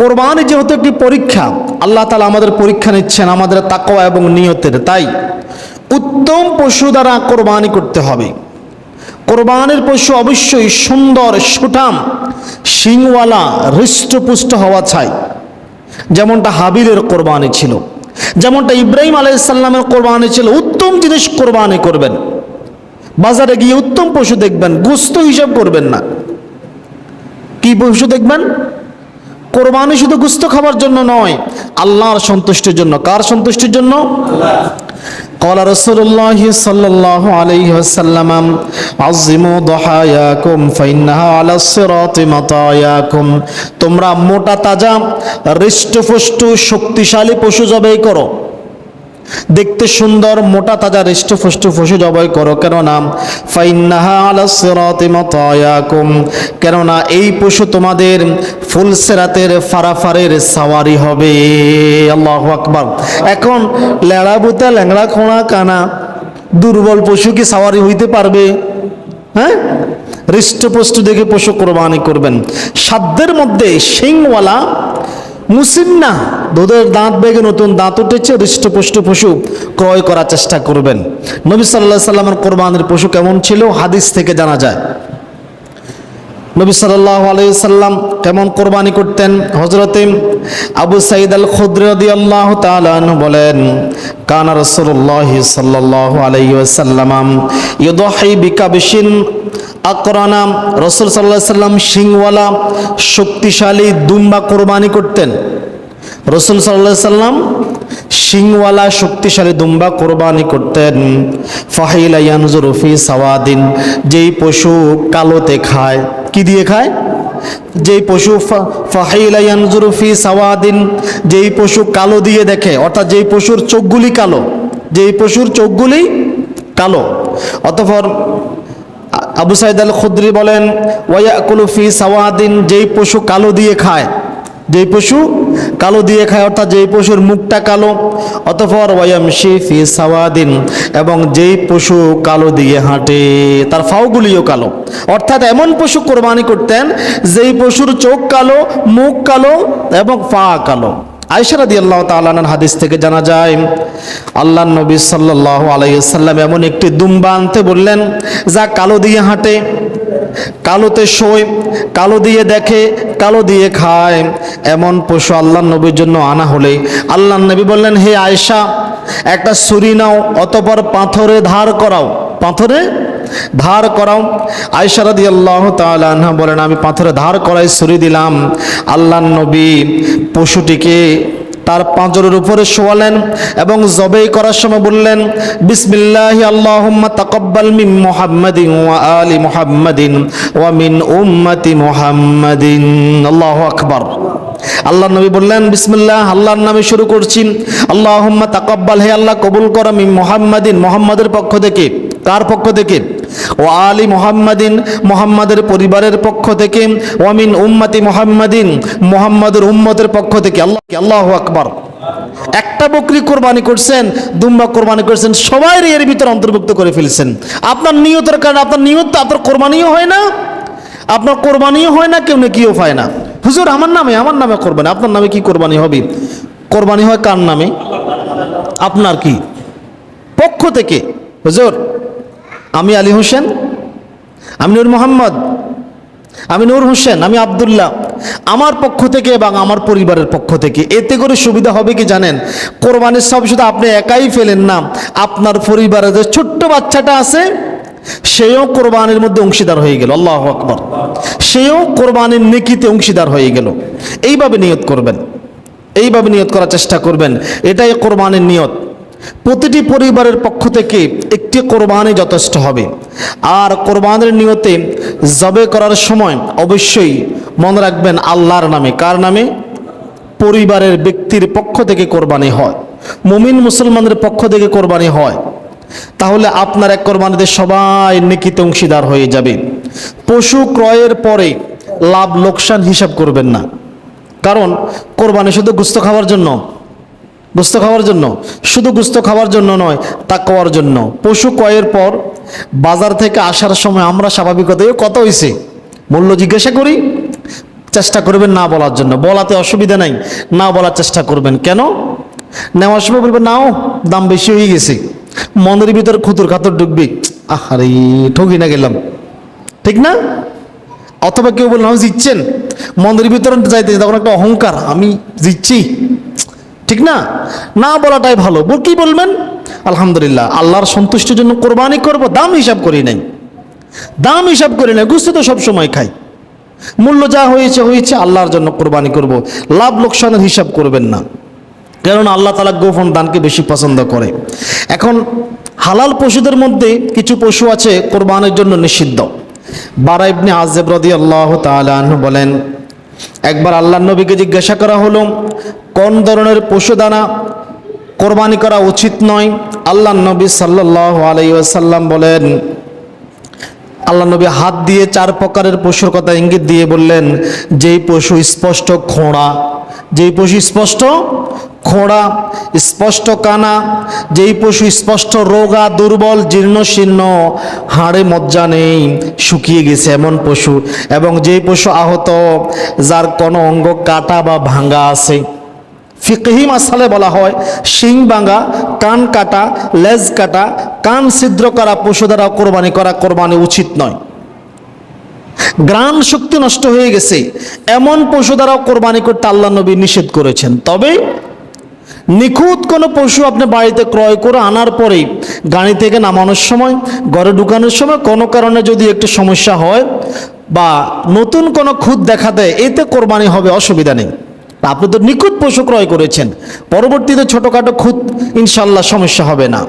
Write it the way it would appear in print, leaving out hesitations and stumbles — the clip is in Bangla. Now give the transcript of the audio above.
কোরবানি যেহেতু একটি পরীক্ষা, আল্লাহ তাআলা আমাদের পরীক্ষা নিচ্ছেন আমাদের তাকওয়া এবং নিয়তের, তাই উত্তম পশু দ্বারা কোরবানি করতে হবে। কোরবানির পশু অবশ্যই সুন্দর, সুঠাম, শিংওয়ালা, হৃষ্টপুষ্ট হওয়া চাই। যেমনটা হাবিলের কোরবানি ছিল, যেমনটা ইব্রাহিম আলাইহিস সালামের কোরবানি ছিল। উত্তম জিনিস কোরবানি করবেন। বাজারে গিয়ে উত্তম পশু দেখবেন, গোশত হিসাব করবেন না। কি পশু দেখবেন? কোরবানি শুধু গোশত খাবার জন্য নয়, আল্লাহর সন্তুষ্টির জন্য। কার সন্তুষ্টির জন্য? قال رسول الله صلى الله عليه وسلم عظموا ضحاياكم فإنها على الصراط مطاياكم। তোমরা মোটা তাজা হৃষ্টপুষ্ট শক্তিশালী পশু জবাই করো, দেখতে সুন্দর মোটা তাজা হৃষ্টপুষ্ট পশু জবাই করো। কেননা ফাইন্নাহা আলাস সিরাতি মাতায়াকুম, কেননা এই পশু তোমাদের ফুলসিরাতের ফারাফারের সাওয়ারি হবে। আল্লাহু আকবার। এখন লেড়াবুতা, ল্যাংড়া, খোঁড়া, কানা, দুর্বল পশু কি সাওয়ারি হইতে পারবে? হ্যাঁ, হৃষ্টপুষ্ট দেখে পশু কোরবানি করবেন। সাধ্যের মধ্যে শিংওয়ালা, মুসিন্না, দুধের দাঁত বেগে নতুন দাঁত উঠেছে, হৃষ্টপুষ্ট পশু ক্রয় করার চেষ্টা করবেন। নবী সাল্লাল্লাহু আলাইহি সাল্লামের কোরবানির পশু কেমন ছিল হাদিস থেকে জানা যায়। নবী সাল্লাল্লাহু আলাইহি সাল্লাম কেমন কোরবানি করতেন? হযরতে আবু সাঈদ আল খুদরি রাদিয়াল্লাহু তাআলা আনহু বলেন, কানা রাসূলুল্লাহ সাল্লাল্লাহু আলাইহি ওয়াসাল্লাম ইউদাহি বিকাবশিন আকরানা। রাসূল সাল্লাল্লাহু আলাইহি সাল্লাম শিংওয়ালা শক্তিশালী দুম্বা কোরবানি করতেন। রাসূল সাল্লাল্লাহু আলাইহি সাল্লাম শিংওয়ালা শক্তিশালী দুম্বা কোরবানি করতেন। ফাহিলা ইয়ানজুরু ফি সাওয়াদিন, যেই পশু কালোতে খায়। কি দিয়ে খায়? যেই পশু ফাহিলা ইয়ানজুরু ফি সাওয়াদিন, যেই পশু কালো দিয়ে দেখে, অর্থাৎ যেই পশুর চোখগুলি কালো, যেই পশুর চোখগুলি কালো। অতঃপর আবু সাঈদ আল খুদরি বলেন, ওয়ায়াকুলু ফি সাওয়াদিন, যেই পশু কালো দিয়ে খায়, যেই পশু কালো দিয়ে খায়, অর্থাৎ যেই পশুর মুখটা কালো। অতঃপর ওয়ায়ামশি ফি সাওয়াদিন, এবং যেই পশু কালো দিয়ে হাঁটে তার ফাওগুলিও কালো। অর্থাৎ এমন পশু কোরবানি করতেন যেই পশুর চোখ কালো, মুখ কালো এবং পা কালো। আয়েশা রাদিয়াল্লাহু তাআলা আনহার হাদিস থেকে জানা যায়, আল্লাহর নবী সাল্লাল্লাহু আলাইহি ওয়াসাল্লাম এমন একটি দুম্বা আনতে বললেন যা কালো দিয়ে হাঁটে, কালোতে শোয়, কালো দিয়ে দেখে, কালো দিয়ে খায়। এমন পশু আল্লাহর নবীর জন্য আনা হলে আল্লাহর নবী বললেন, হে আয়েশা, একটা ছুরি নাও, অতঃপর পাথরে ধার করাও, পাথরে ধার করাও। আয়েশা রাদিয়াল্লাহু তাআলা আনহা বলেন, আমি পাথরে ধার করাই ছুরি দিলাম। আল্লাহর নবী পশুটিকে তার পাঁজরের উপরে শোয়ালেন এবং জবাই করার সময় বললেন, বিসমিল্লাহি আল্লাহুম্মা তাকাব্বাল মিন মুহাম্মাদিন ওয়া আলি মুহাম্মাদিন ওয়া মিন উম্মতি মুহাম্মাদিন। আল্লাহু আকবার। আল্লাহর নবী বললেন, বিসমিল্লাহ, আল্লাহর নামে শুরু করছি। আল্লাহুম্মা তাকাব্বাল, হে আল্লাহ কবুল করো, মিন মুহাম্মাদিন, মুহাম্মাদের পক্ষ থেকে। কার পক্ষ থেকে? ও আলি মুহাম্মাদিন, মুহাম্মাদের পরিবারের পক্ষ থেকে। ওয়া মিন উম্মতি মুহাম্মাদিন, মুহাম্মাদের উম্মতের পক্ষ থেকে। আল্লাহু আকবার। একটা বকরি কোরবানি করছেন, দুম্বা কোরবানি করছেন, সবাই এর ভিতরে অন্তর্ভুক্ত করে ফেলছেন। আপনার নিয়তের কারণে আপনার নিয়ত তো আপনার কোরবানিও হয় না, আপনার কোরবানিও হয় না, কেউ নেকিও পায় না। হুজুর আমার নামে কোরবানি, আপনার নামে কি কোরবানি হবে? কোরবানি হয় কার নামে? আপনার কি পক্ষ থেকে? হুজুর আমি আলী হোসেন, আমি নূর মোহাম্মদ, আমি নূর হোসেন, আমি আব্দুল্লাহ, আমার পক্ষ থেকে এবং আমার পরিবারের পক্ষ থেকে। এতে করে সুবিধা হবে কি জানেন? কোরবানির সব শুধু আপনি একাই ফেলেন না, আপনার পরিবারে যে ছোট্ট বাচ্চাটা আছে সেও কোরবানির মধ্যে অংশীদার হয়ে গেল। আল্লাহু আকবার। সেও কোরবানির নেকিতে অংশীদার হয়ে গেল। এইভাবে নিয়ত করবেন, এইভাবে নিয়ত করার চেষ্টা করবেন। এটাই কোরবানির নিয়ত। প্রতিটি পরিবারের পক্ষ থেকে একটি কোরবানি যথেষ্ট হবে। আর কোরবানির নিয়তে জবে করার সময় অবশ্যই মনে রাখবেন আল্লাহর নামে। কার নামে? পরিবারের ব্যক্তির পক্ষ থেকে কোরবানি হয়, মুমিন মুসলমানদের পক্ষ থেকে কোরবানি হয়। তাহলে আপনার এক কোরবানিতে সবাই নেকিতে অংশীদার হয়ে যাবে। পশু ক্রয়ের পরে লাভ লোকসান হিসাব করবেন না, কারণ কোরবানি শুধু গোশত খাওয়ার জন্য, গোশত খাওয়ার জন্য, শুধু গোশত খাওয়ার জন্য নয়, তাকওয়ার জন্য। পশু ক্রয়ের পর বাজার থেকে আসার সময় আমরা স্বাভাবিকতায় কত হয়েছে মূল্য জিজ্ঞাসা করি, চেষ্টা করবেন না বলার জন্য, বলাতে অসুবিধা নাই, না বলার চেষ্টা করবেন। কেন? নেওয়ার সময় বলবেন নাও, দাম বেশি হয়ে গেছে, মনের ভিতরে খুতুর খাতর ঢুকবে, আহারে ঠকি না গেলাম, ঠিক না? অথবা কেউ বললেন জিতছেন, মনের ভিতরে যাইতে তখন একটা অহংকার, আমি জিতছি, ঠিক না? না বলাটাই ভালো। কি বলবেন? আলহামদুলিল্লাহ, আল্লাহর সন্তুষ্টির জন্য কোরবানি করব, দাম হিসাব করি নাই, দাম হিসাব করি নাই, গুস্ত তো সবসময় খাই, মূল্য যা হয়েছে হয়েছে, আল্লাহর জন্য কোরবানি করব, লাভ লোকসানের হিসাব করবেন না, কারণ আল্লাহ তাআলা গোপন দানকে বেশি পছন্দ করে। এখন হালাল পশুদের মধ্যে কিছু পশু আছে কোরবানির জন্য নিষিদ্ধ। বারা ইবনে আযিব রাদিয়াল্লাহু তাআলা আনহু বলেন, একবার আল্লাহর নবীকে জিজ্ঞাসা করা হলো কোন ধরনের পশু দানা কোরবানি করা উচিত নয়। আল্লাহর নবী সাল্লাল্লাহু আলাইহি ওয়াসাল্লাম বলেন, আল্লাহ নবী হাত দিয়ে 4 প্রকারের পশুর কথা ইঙ্গিত দিয়ে বললেন, যেই পশু স্পষ্ট খোঁড়া, যেই পশু স্পষ্ট খোঁড়া, স্পষ্ট কানা, যেই পশু স্পষ্ট রোগা, দুর্বল, জীর্ণ শীর্ণ, হাড়ে মজ্জা নেই, শুকিয়ে গেছে এমন পশু, এবং যেই পশু আহত, যার কোনো অঙ্গ কাটা বা ভাঙ্গা আছে। ফিকহি মাসালে বলা হয় শিং ভাঙা, কান কাটা, লেজ কাটা, কান ছিদ্র করা পশু দ্বারা কোরবানি করা কোরবানি উচিত নয়। গ্রাণ শক্তি নষ্ট হয়ে গেছে এমন পশু দ্বারাও কোরবানি করতে আল্লাহ নবী নিষেধ করেছেন। তবে নিখুঁত কোনো পশু আপনি বাড়িতে ক্রয় করে আনার পরেই গাড়ি থেকে নামানোর সময়, ঘরে ঢুকানোর সময় কোনো কারণে যদি একটু সমস্যা হয় বা নতুন কোনো খুঁত দেখা দেয়, এতে কোরবানি হবে, অসুবিধা নেই। আপনি তো নিখুঁত পশু ক্রয় করেছেন, পরবর্তীতে ছোটোখাটো খুঁত ইনশাল্লাহ সমস্যা হবে না।